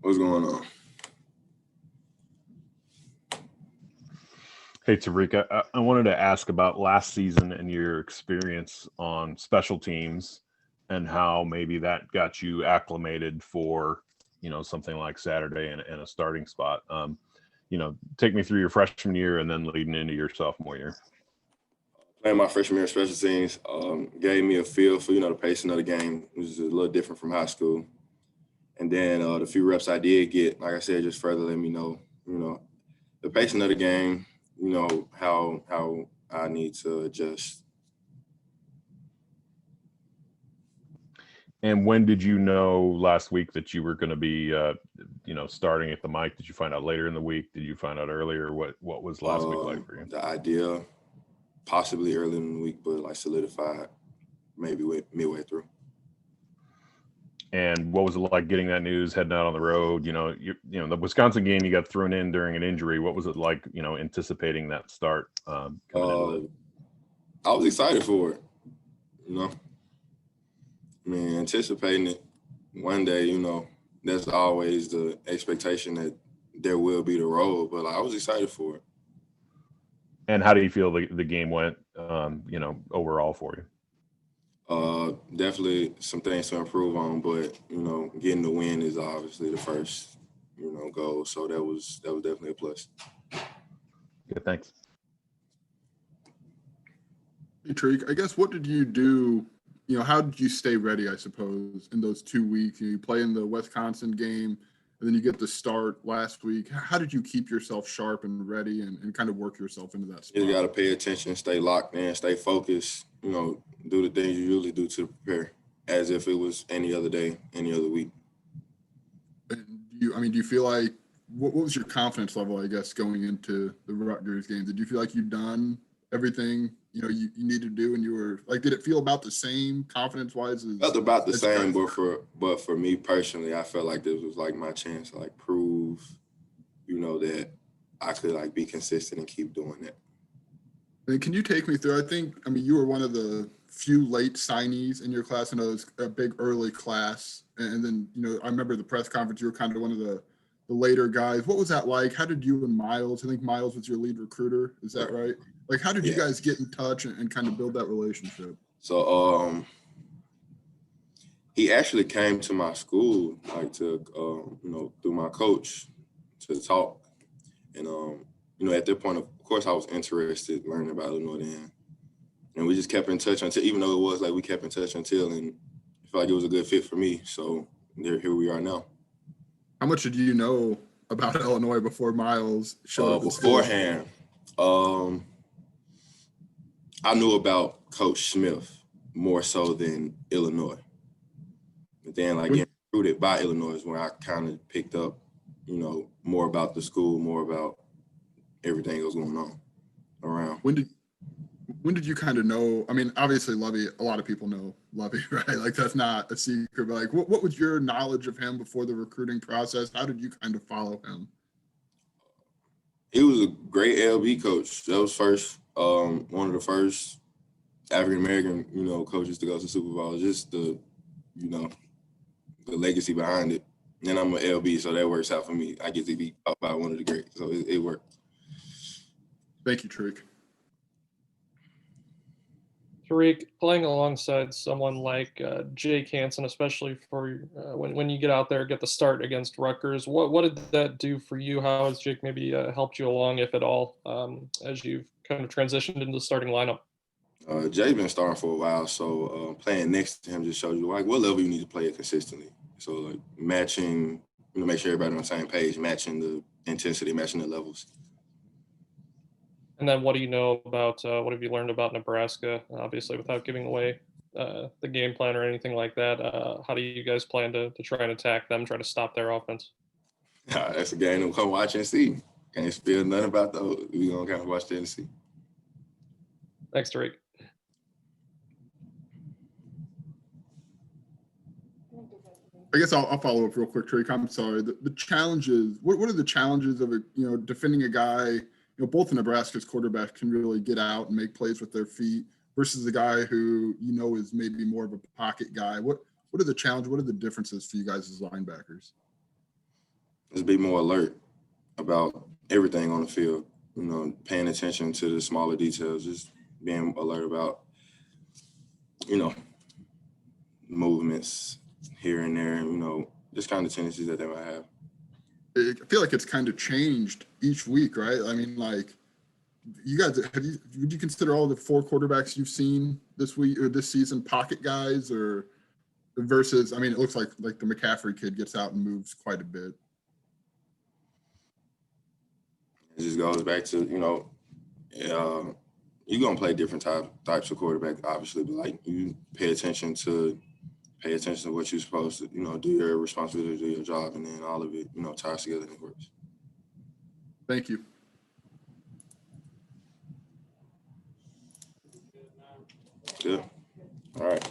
What's going on? Hey, Tarique, I wanted to ask about last season and your experience on special teams and how maybe that got you acclimated for, something like Saturday and a starting spot. Take me through your freshman year and then leading into your sophomore year. Playing my freshman year of special teams gave me a feel for, the pacing of the game, which is a little different from high school. And then the few reps I did get, like I said, just further let me know, the pacing of the game, how I need to adjust. And when did you know last week that you were going to be, starting at the mic? Did you find out later in the week? Did you find out earlier? What was last week like for you? The idea, possibly early in the week, but like solidified maybe midway through. And what was it like getting that news, heading out on the road? The Wisconsin game, you got thrown in during an injury. What was it like, anticipating that start coming into it? I was excited for it, anticipating it one day, that's always the expectation that there will be the role, but I was excited for it. And how do you feel the game went, overall for you? Definitely some things to improve on, but getting the win is obviously the first, goal. So that was definitely a plus. Good, thanks. Hey, Tarique, I guess what did you do? How did you stay ready, I suppose, in those 2 weeks? You play in the Wisconsin game, and then you get the start last week. How did you keep yourself sharp and ready and kind of work yourself into that spot? You got to pay attention, stay locked in, stay focused, do the things you usually do to prepare as if it was any other day, any other week. And do you feel like, what was your confidence level, I guess, going into the Rutgers game? Did you feel like you'd done everything you need to do, and you were like, did it feel about the same confidence wise? Felt about the same, but for me personally, I felt like this was like my chance to like prove, that I could like be consistent and keep doing that. And can you take me through? You were one of the few late signees in your class. I know it was a big early class, and then I remember the press conference. You were kind of one of the later guys. What was that like? How did you and Miles? I think Miles was your lead recruiter. Is that right? Like, how did you guys get in touch and kind of build that relationship? So, he actually came to my school, like to, through my coach to talk. And, at that point, of course, I was interested learning about Illinois then. And we just kept in touch until, even though it was like we kept in touch until, and I felt like it was a good fit for me. So here we are now. How much did you know about Illinois before Miles showed up? Beforehand, I knew about Coach Smith more so than Illinois. But then, like, getting recruited by Illinois is where I kind of picked up, more about the school, more about everything that was going on around. When did you kind of know? I mean, obviously, Lovey, a lot of people know Lovey, right? Like, that's not a secret. But, like, what was your knowledge of him before the recruiting process? How did you kind of follow him? He was a great LB coach. That was one of the first African-American, coaches to go to Super Bowl. Just the legacy behind it. And I'm an LB, so that works out for me. I get to be up by one of the greats, so it worked. Thank you, Tarique. Tarique, playing alongside someone like Jake Hansen, especially for when you get out there, get the start against Rutgers, what did that do for you? How has Jake maybe helped you along, if at all, as you've kind of transitioned into the starting lineup? Jay's been starting for a while, so playing next to him just shows you like what level you need to play it consistently. So like matching, make sure everybody on the same page, matching the intensity, matching the levels. And then what do you know about, what have you learned about Nebraska, obviously without giving away the game plan or anything like that? How do you guys plan to try and attack them, try to stop their offense? That's a game to come watch and see. Can't spill nothing about those. We're going to kind of watch that and see. Thanks, Tarique. I guess I'll follow up real quick, Tarique. I'm sorry. The challenges, what are the challenges of defending a guy, both of Nebraska's quarterbacks can really get out and make plays with their feet versus a guy who, is maybe more of a pocket guy. What are the challenges? What are the differences for you guys as linebackers? just be more alert about everything on the field. You know, paying attention to the smaller details, just being alert about, you know, movements here and there, you know, just kind of tendencies that they might have. I feel like it's kind of changed each week, right? I mean, like, you guys, would you consider all the 4 quarterbacks you've seen this week or this season pocket guys, or versus? I mean, it looks like the McCaffrey kid gets out and moves quite a bit. It just goes back to, you know, you're gonna play different types of quarterback, obviously, but like you pay attention to what you're supposed to, you know, do your responsibility, do your job, and then all of it, you know, ties together and it works. Thank you. Good. All right.